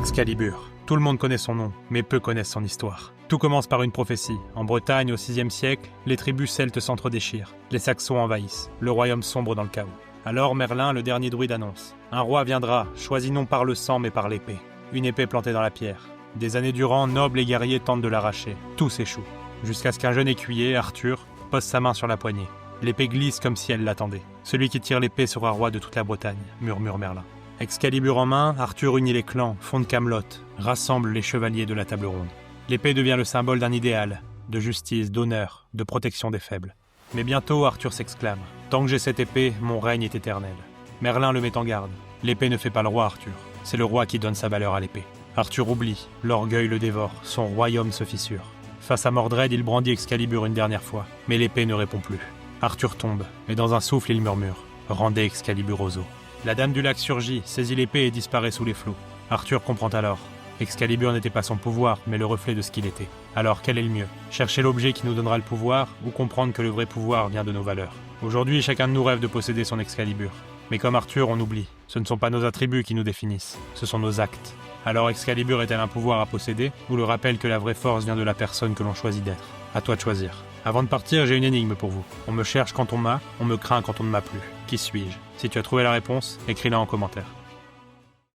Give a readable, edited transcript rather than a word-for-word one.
Excalibur. Tout le monde connaît son nom, mais peu connaissent son histoire. Tout commence par une prophétie. En Bretagne, au VIe siècle, les tribus celtes s'entredéchirent. Les Saxons envahissent. Le royaume sombre dans le chaos. Alors Merlin, le dernier druide, annonce. Un roi viendra, choisi non par le sang mais par l'épée. Une épée plantée dans la pierre. Des années durant, nobles et guerriers tentent de l'arracher. Tous échouent. Jusqu'à ce qu'un jeune écuyer, Arthur, pose sa main sur la poignée. L'épée glisse comme si elle l'attendait. Celui qui tire l'épée sera roi de toute la Bretagne, murmure Merlin. Excalibur en main, Arthur unit les clans, fonde Camelot, rassemble les chevaliers de la table ronde. L'épée devient le symbole d'un idéal, de justice, d'honneur, de protection des faibles. Mais bientôt, Arthur s'exclame. Tant que j'ai cette épée, mon règne est éternel. Merlin le met en garde. L'épée ne fait pas le roi, Arthur. C'est le roi qui donne sa valeur à l'épée. Arthur oublie, l'orgueil le dévore, son royaume se fissure. Face à Mordred, il brandit Excalibur une dernière fois, mais l'épée ne répond plus. Arthur tombe, et dans un souffle, il murmure « Rendez Excalibur aux eaux ». La Dame du Lac surgit, saisit l'épée et disparaît sous les flots. Arthur comprend alors. Excalibur n'était pas son pouvoir, mais le reflet de ce qu'il était. Alors, quel est le mieux? Chercher l'objet qui nous donnera le pouvoir, ou comprendre que le vrai pouvoir vient de nos valeurs? Aujourd'hui, chacun de nous rêve de posséder son Excalibur. Mais comme Arthur, on oublie. Ce ne sont pas nos attributs qui nous définissent, ce sont nos actes. Alors Excalibur est-elle un pouvoir à posséder, ou le rappel que la vraie force vient de la personne que l'on choisit d'être? À toi de choisir. Avant de partir, j'ai une énigme pour vous. On me cherche quand on m'a, on me craint quand on ne m'a plus. Qui suis-je? Si tu as trouvé la réponse, écris-la en commentaire.